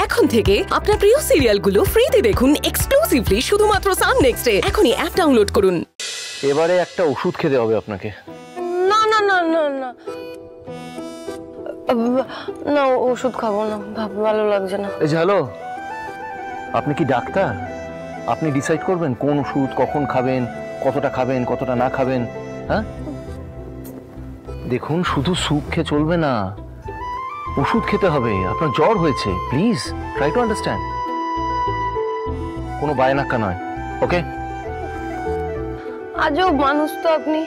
এখন থেকে আপনার প্রিয় সিরিয়ালগুলো ফ্রিতে দেখুন এক্সক্লুসিভলি শুধুমাত্র সান নেক্সটে। এখনই অ্যাপ ডাউনলোড করুন। এবারে একটা ওষুধ খেতে হবে আপনাকে। না না না না না না, ওষুধ খাবো না, ভালো লাগছে না। এই যে হ্যালো, আপনি কি ডাক্তার? আপনি ডিসাইড করবেন কোন ওষুধ কখন খাবেন, কতটা খাবেন, কতটা না খাবেন। হ্যাঁ দেখুন, শুধু স্যুপ খেয়ে চলবে না, ওষুধ খেতে হবে। আপনার জ্বর হয়েছে, প্লিজ ট্রাই টু আন্ডারস্ট্যান্ড। কোনো বায়নাক্কা নয়, ওকে? আজও মানুষ তো আপনি,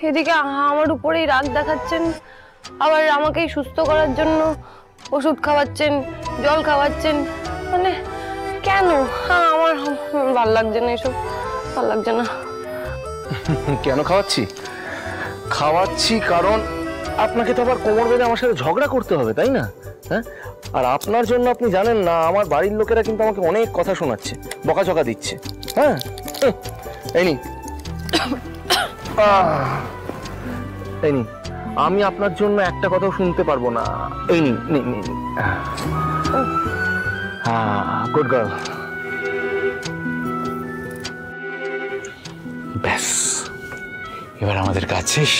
এদিকে আমার উপরেই রাগ দেখাচ্ছেন, আবার আমাকেই সুস্থ করার জন্য ওষুধ খাওয়াচ্ছেন, জল খাওয়াচ্ছেন, মানে কেন? আমার ভাল লাগছে না, এসব ভাল লাগছে না। কেন খাওয়াচ্ছি? খাওয়াচ্ছি কারণ আপনাকে তো আবার কোমর বেঁধে আমার সাথে ঝগড়া করতে হবে, তাই না? হ্যাঁ, আর আপনার জন্য আপনি জানেন না, আমার বাড়ির লোকেরা কিন্তু আমাকে অনেক কথা শোনাচ্ছে, বকাঝকা দিচ্ছে। হ্যাঁ এই নিন, এই নিন, আমি আপনার জন্য একটা কথাও শুনতে পারবো না। এই নিন, হ্যাঁ, গুড গার্ল। ব্যাস, এবার আমাদের কাজ শেষ।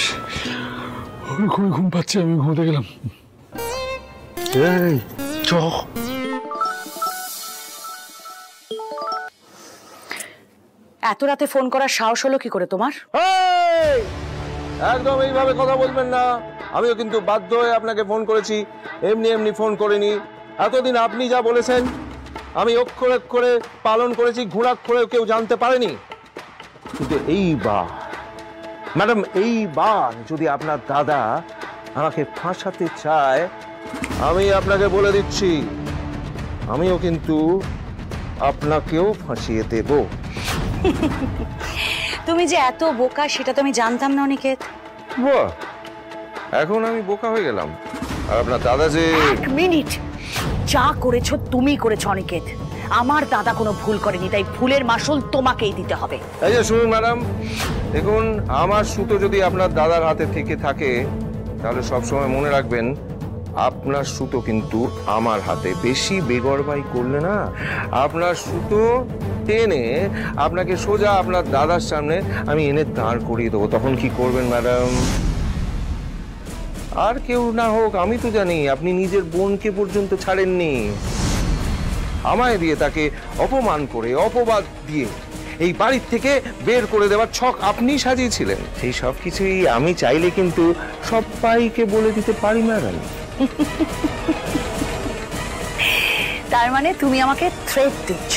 খুবই ঘুম পাচ্ছে, আমি ঘুমোতে গেলাম। এই চ। এত রাতে ফোন করার সাহস হলো কি করে তোমার? একদম এইভাবে কথা বলবেন না। আমিও কিন্তু বাধ্য হয়ে আপনাকে ফোন করেছি, এমনি এমনি ফোন করিনি। এতদিন আপনি যা বলেছেন আমি অক্ষরে অক্ষরে পালন করেছি, ঘুণাক্ষরেও কেউ জানতে পারেনি। কিন্তু এইবার ম্যাডাম, এইবার যদি আপনার দাদা আমাকে ফাঁসাতে চায়, আমি আপনাকে বলে দিচ্ছি, আমিও কিন্তু আপনাকেও ফাঁসিয়ে দেব। তুমি যে এত বোকা সেটা তো আমি জানতাম না অনিকেত। বাহ, এখন আমি বোকা হয়ে গেলাম? আর আপনার দাদা যে... এক মিনিট, যা করেছো তুমি করেছো অনিকেত। আমার দাদা কোনো ভুল করেনি, তাই ভুলের মাসুল তোমাকেই দিতে হবে। এই যে শুনুন ম্যাডাম, দেখুন, আমার সুতো যদি আপনার দাদার হাতে থেকে থাকে তাহলে সবসময় মনে রাখবেন আপনার সুতো কিন্তু আমার হাতে। বেশি বেগরবাই করলে না, আপনার সুতো টেনে আপনাকে সোজা আপনার দাদার সামনে আমি এনে দাঁড় করিয়ে দেবো। তখন কি করবেন ম্যাডাম? আর কেউ না হোক, আমি তো জানি আপনি নিজের বোনকে পর্যন্ত ছাড়েননি। আমায় দিয়ে তাকে অপমান করে, অপবাদ দিয়ে এই বাড়ির থেকে বের করে দেওয়ার ছক আপনি সাজিয়েছিলেন। সেই সব কিছুই আমি চাইলে কিন্তু সবাইকে বলে দিতে পারি ম্যাডাম। তার মানে তুমি আমাকে থ্রেট দিচ্ছ?